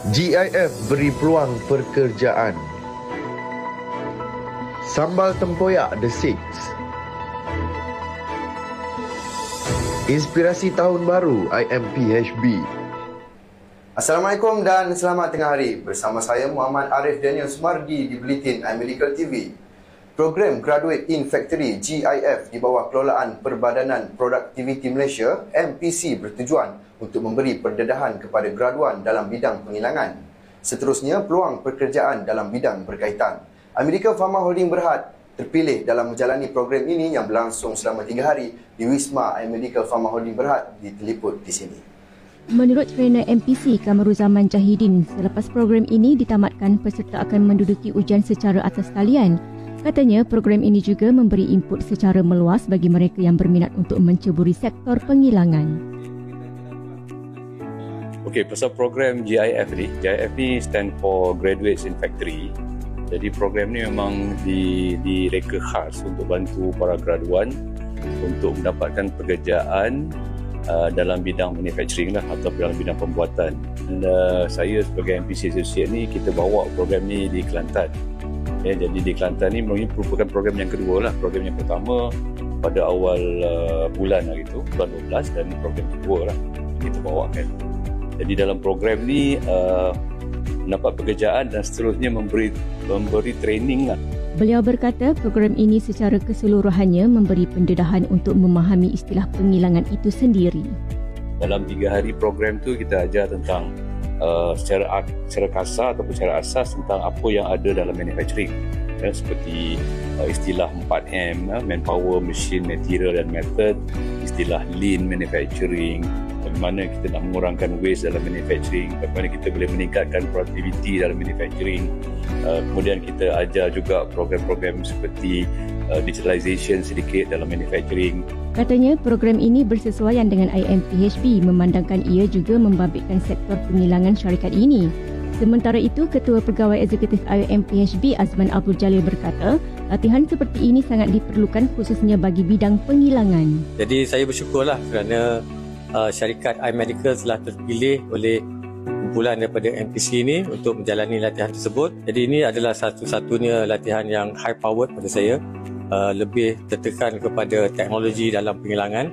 GIF beri peluang pekerjaan. Sambal tempoyak The Six. Inspirasi tahun baru IMPHB. Assalamualaikum dan selamat tengah hari. Bersama saya Muhammad Arif Daniel Sumardi di Bulletin iMedical TV. Program Graduate in Factory GIF di bawah kelolaan Perbadanan Produktiviti Malaysia MPC bertujuan untuk memberi pendedahan kepada graduan dalam bidang pengilangan. Seterusnya, peluang pekerjaan dalam bidang berkaitan. Amerika Pharma Holding Berhad terpilih dalam menjalani program ini yang berlangsung selama 3 hari di Wisma iMedical Pharma Holding Berhad diteliput di sini. Menurut trainer MPC Kamaruzaman Jahidin, selepas program ini ditamatkan, peserta akan menduduki ujian secara atas talian. Katanya, program ini juga memberi input secara meluas bagi mereka yang berminat untuk menceburi sektor pengilangan. Okey, pasal program GIF ni stand for Graduates in Factory. Jadi program ni memang direka khas untuk bantu para graduan untuk mendapatkan pekerjaan dalam bidang manufacturing atau dalam bidang pembuatan. Dan saya sebagai MPC Associate ni, kita bawa program ni di Kelantan. Jadi di Kelantan ni merupakan program yang kedua lah. Program yang pertama pada awal bulan hari itu, bulan 12, dan program kedua lah kita bawakan. Jadi dalam program ni mendapat pekerjaan dan seterusnya memberi training lah. Beliau berkata program ini secara keseluruhannya memberi pendedahan untuk memahami istilah pengilangan itu sendiri. Dalam 3 hari program tu kita ajar tentang secara kasar ataupun secara asas tentang apa yang ada dalam manufacturing. Seperti istilah 4M, manpower, machine, material dan method, istilah lean manufacturing, bagaimana kita nak mengurangkan waste dalam manufacturing, bagaimana kita boleh meningkatkan productivity dalam manufacturing. Kemudian kita ajar juga program-program seperti digitalization sedikit dalam manufacturing. Katanya program ini bersesuaian dengan IMPHB memandangkan ia juga membabitkan sektor pengilangan syarikat ini. Sementara itu, Ketua Pegawai Eksekutif IMPHB Azman Abdul Jalil berkata, latihan seperti ini sangat diperlukan khususnya bagi bidang pengilangan. Jadi saya bersyukurlah kerana syarikat iMedical telah terpilih oleh kumpulan daripada MPC ini untuk menjalani latihan tersebut. Jadi ini adalah satu-satunya latihan yang high powered pada saya, lebih tertekan kepada teknologi dalam pengilangan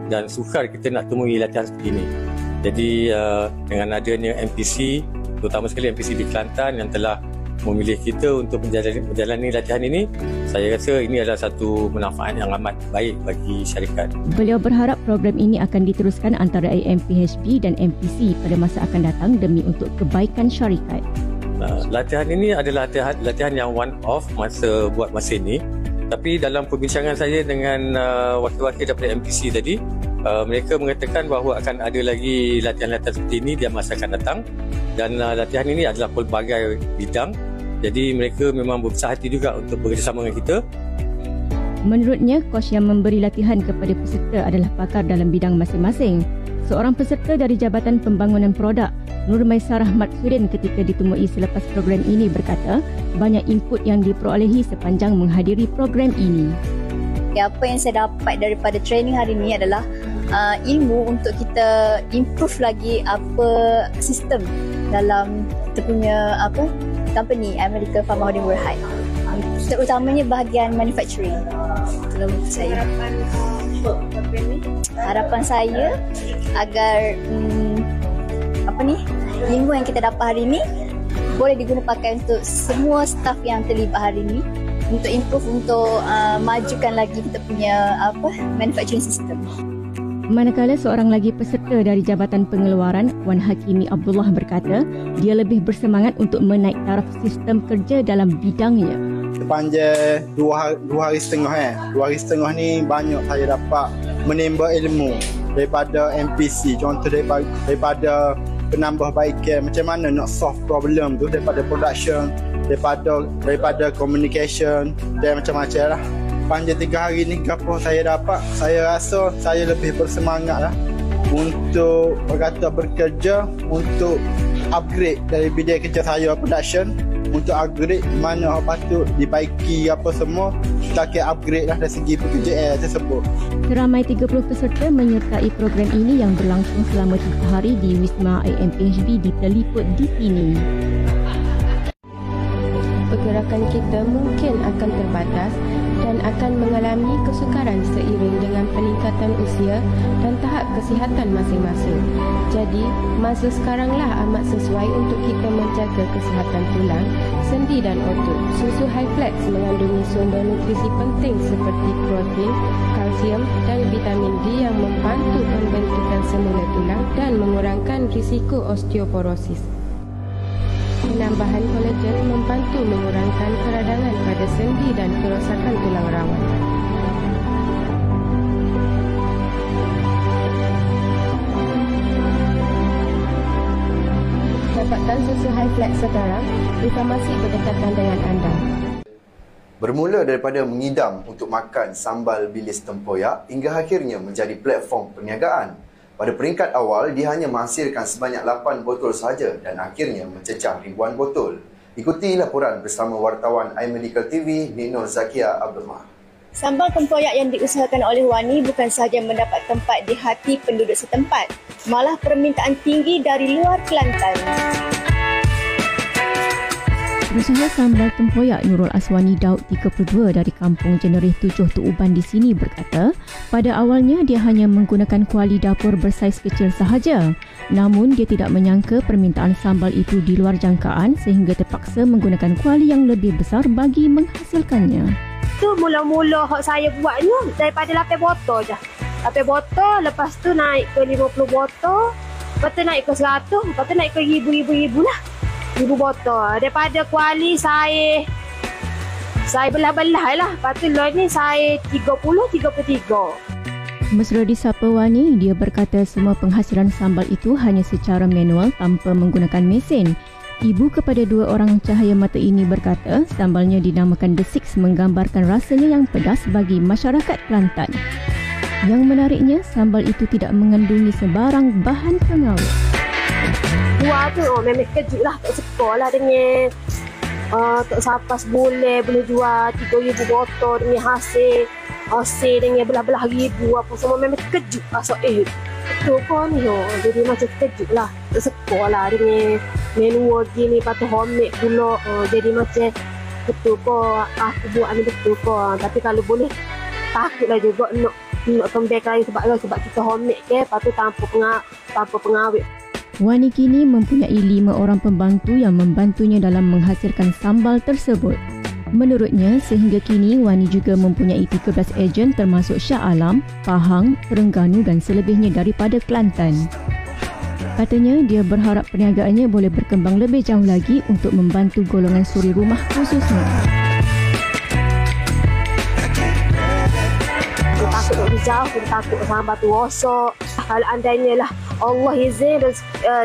dan sukar kita nak temui latihan seperti ini. Jadi dengan adanya MPC, terutama sekali MPC di Kelantan yang telah memilih kita untuk menjalani latihan ini, saya rasa ini adalah satu manfaat yang amat baik bagi syarikat. Beliau berharap program ini akan diteruskan antara IMPHB dan MPC pada masa akan datang demi untuk kebaikan syarikat. Latihan ini adalah latihan yang one off buat masa ini. Tapi dalam perbincangan saya dengan wakil-wakil daripada MPC tadi, mereka mengatakan bahawa akan ada lagi latihan-latihan seperti ini di masa akan datang, dan latihan ini adalah pelbagai bidang. Jadi mereka memang berbesar hati juga untuk bekerjasama dengan kita. Menurutnya, kos yang memberi latihan kepada peserta adalah pakar dalam bidang masing-masing. Seorang peserta dari Jabatan Pembangunan Produk, Nur Maisarah Matsudin, ketika ditemui selepas program ini berkata, banyak input yang diperolehi sepanjang menghadiri program ini. Apa yang saya dapat daripada training hari ini adalah ilmu untuk kita improve lagi apa sistem dalam kita punya company iMedical Pharma Holding Berhad, terutamanya bahagian manufacturing. Itulah menurut saya. Harapan saya agar ilmu yang kita dapat hari ini boleh digunakan untuk semua staf yang terlibat hari ini untuk improve, untuk majukan lagi kita punya manufacturing system. Manakala seorang lagi peserta dari Jabatan Pengeluaran, Wan Hakimi Abdullah berkata, dia lebih bersemangat untuk menaik taraf sistem kerja dalam bidangnya. Sepanjang 2 hari setengah 2 hari setengah ni banyak saya dapat menimba ilmu daripada MPC. Contoh daripada penambahbaikan macam mana nak solve problem tu, daripada production, daripada communication dan macam-macam lah. Panjang 3 hari ni apa saya dapat, saya rasa saya lebih bersemangat lah untuk bekerja, untuk upgrade dari bidang kerja saya production, untuk upgrade mana patut dibaiki apa semua, kita akan upgrade lah dari segi pekerjaan tersebut. Seramai 30 peserta menyertai program ini yang berlangsung selama 3 hari di Wisma IMPHB di Teliput di sini. Pergerakan kita mungkin akan terbatas dan akan mengalami kesukaran seiring dengan peningkatan usia dan tahap kesihatan masing-masing. Jadi, masa sekaranglah amat sesuai untuk kita menjaga kesihatan tulang, sendi dan otot. Susu Highflex mengandungi sumber nutrisi penting seperti protein, kalsium dan vitamin D yang membantu pembentukan semula tulang dan mengurangkan risiko osteoporosis. Penambahan kolagen membantu mengurangkan peradangan pada sendi dan kerosakan tulang rawan. Dapatkan susu Highflex sekarang di farmasi berdekatan dengan anda. Bermula daripada mengidam untuk makan sambal bilis tempoyak hingga akhirnya menjadi platform perniagaan. Pada peringkat awal, dia hanya menghasilkan sebanyak 8 botol sahaja dan akhirnya mencecah ribuan botol. Ikuti laporan bersama wartawan iMedical TV, Nur Zakia Abdullah. Sambal tempoyak yang diusahakan oleh Wani bukan sahaja mendapat tempat di hati penduduk setempat, malah permintaan tinggi dari luar Kelantan. Pengusaha sambal tempoyak Nurul Aswani Daud 32 dari Kampung Jenerih 7 Tuuban di sini berkata, pada awalnya dia hanya menggunakan kuali dapur bersaiz kecil sahaja. Namun dia tidak menyangka permintaan sambal itu di luar jangkaan sehingga terpaksa menggunakan kuali yang lebih besar bagi menghasilkannya. Tu mula-mula hak saya buat ni daripada 8 botol je. 8 botol, lepas tu naik ke 50 botol, lepas tu naik ke 100, lepas tu naik ke ribu lah. 1000 botol. Daripada kuali saya belah-belah lah. Lepas tu lah ni saya 33. Mesra disapa Wani, dia berkata semua penghasilan sambal itu hanya secara manual tanpa menggunakan mesin. Ibu kepada 2 orang cahaya mata ini berkata sambalnya dinamakan The Six menggambarkan rasanya yang pedas bagi masyarakat Kelantan. Yang menariknya, sambal itu tidak mengandungi sebarang bahan pengawet. Buah tu memang kejut lah. Tak suka lah dengan tak sampai sebulan boleh jual 3,000 botol dengan hasil dengan belah-belah ribu apa semua. Memang kejut lah. Betul kau ni. Jadi macam kejut lah. Tak suka lah dengan menu gini patut homemade pula. Jadi macam betul kau aku buat ni betul kau. Tapi kalau boleh takutlah juga nak kembali lagi sebab kita homemade ke. Lepas tu tanpa pengawet. Wani kini mempunyai 5 orang pembantu yang membantunya dalam menghasilkan sambal tersebut. Menurutnya, sehingga kini Wani juga mempunyai 13 ejen termasuk Shah Alam, Pahang, Terengganu dan selebihnya daripada Kelantan. Katanya, dia berharap perniagaannya boleh berkembang lebih jauh lagi untuk membantu golongan suri rumah khususnya. Dia takut nak jauh, dia takut sambal tu rosak. Kalau andainya lah Allah izin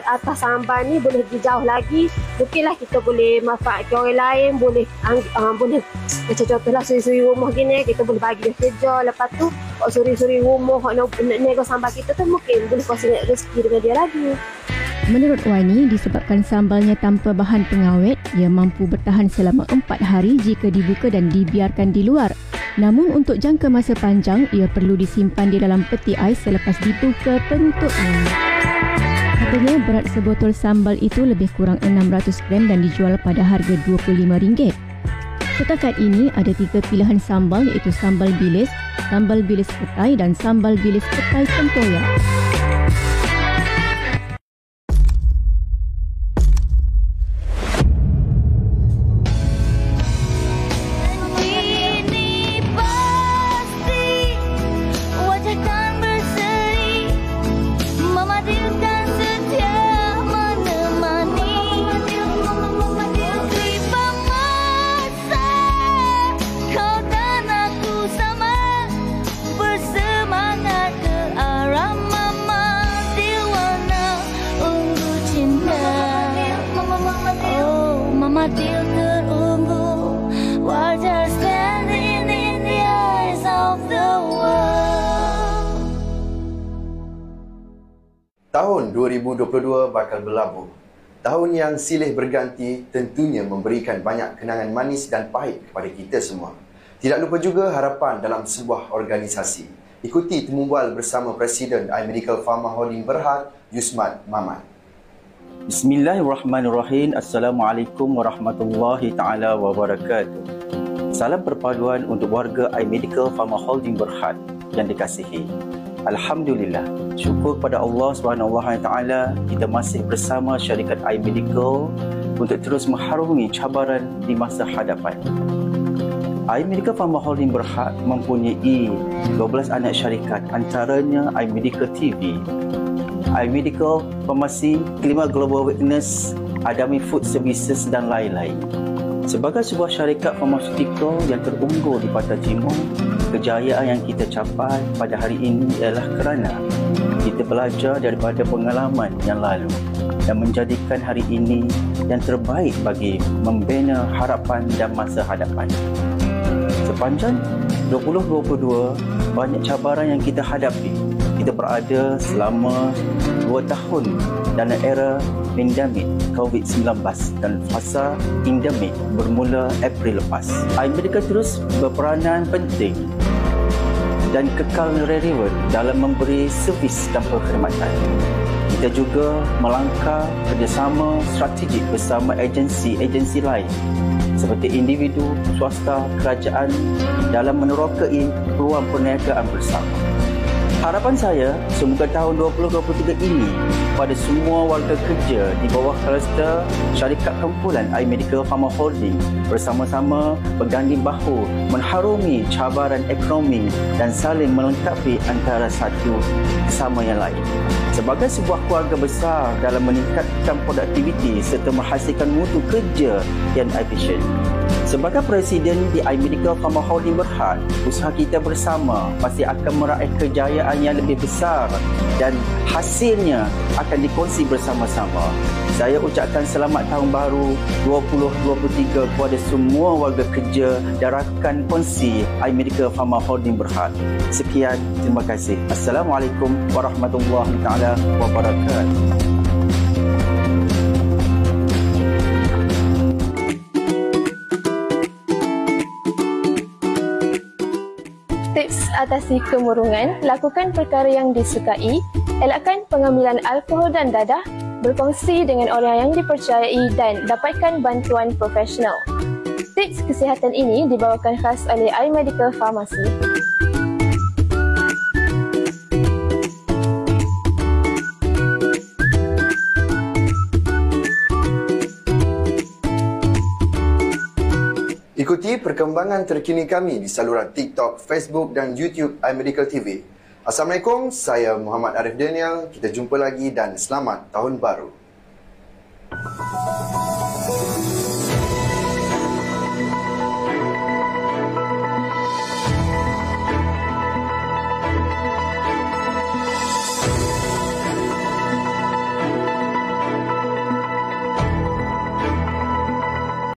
atas sambal ni boleh jauh lagi, mungkinlah kita boleh manfaatkan orang lain, boleh macam contohlah suri-suri rumah gini, kita boleh bagi dia kerja. Lepas tu suri-suri rumah nak nego sambal kita tu mungkin boleh kongsi rezeki dengan dia lagi. Menurut Wani, disebabkan sambalnya tanpa bahan pengawet, ia mampu bertahan selama 4 hari jika dibuka dan dibiarkan di luar. Namun untuk jangka masa panjang, ia perlu disimpan di dalam peti ais selepas dibuka penutupnya. Katanya berat sebotol sambal itu lebih kurang 600 gram dan dijual pada harga RM25. Setakat ini ada 3 pilihan sambal iaitu sambal bilis petai dan sambal bilis petai tempoyak. Tahun 2022 bakal berlabuh. Tahun yang silih berganti tentunya memberikan banyak kenangan manis dan pahit kepada kita semua. Tidak lupa juga harapan dalam sebuah organisasi. Ikuti temu bual bersama Presiden iMedical Pharma Holding Berhad, Yusman Maman. Bismillahirrahmanirrahim. Assalamualaikum warahmatullahi taala wabarakatuh. Salam perpaduan untuk warga iMedical Pharma Holding Berhad yang dikasihi. Alhamdulillah, syukur pada Allah SWT kita masih bersama syarikat iMedical untuk terus mengharungi cabaran di masa hadapan. iMedical Pharma Holding Berhad mempunyai 12 anak syarikat, antaranya iMedical TV, iMedical Pharmacy, Klima Global Witness, Adami Food Services dan lain-lain. Sebagai sebuah syarikat farmaceutical yang terunggul di Pantai Timur, kejayaan yang kita capai pada hari ini ialah kerana kita belajar daripada pengalaman yang lalu dan menjadikan hari ini yang terbaik bagi membina harapan dan masa hadapan. Sepanjang 2022, banyak cabaran yang kita hadapi. Kita berada selama 2 tahun dalam era pandemik COVID-19 dan fasa endemik bermula April lepas. iMedical terus berperanan penting dan kekal relevan dalam memberi servis dan perkhidmatan. Kita juga melangkah kerjasama strategik bersama agensi-agensi lain seperti individu, swasta, kerajaan dalam menerokai peluang perniagaan bersama. Harapan saya, semoga tahun 2023 ini pada semua warga kerja di bawah kluster syarikat kumpulan iMedical Pharma Holding bersama-sama berganding bahu mengharungi cabaran ekonomi dan saling melengkapi antara satu sama yang lain. Sebagai sebuah keluarga besar dalam meningkatkan produktiviti serta menghasilkan mutu kerja yang efisien. Sebagai Presiden di iMedical Pharma Holding Berhad, usaha kita bersama pasti akan meraih kejayaan yang lebih besar dan hasilnya akan dikongsi bersama-sama. Saya ucapkan selamat tahun baru 2023 kepada semua warga kerja dan rakan kongsi iMedical Pharma Holding Berhad. Sekian, terima kasih. Assalamualaikum warahmatullahi taala wabarakatuh. Tips atasi kemurungan, lakukan perkara yang disukai, elakkan pengambilan alkohol dan dadah, berkongsi dengan orang yang dipercayai dan dapatkan bantuan profesional. Tips kesihatan ini dibawakan khas oleh iMedical Pharmacy. Ikuti perkembangan terkini kami di saluran TikTok, Facebook dan YouTube iMedical TV. Assalamualaikum, saya Muhammad Arif Daniel. Kita jumpa lagi dan selamat Tahun Baru.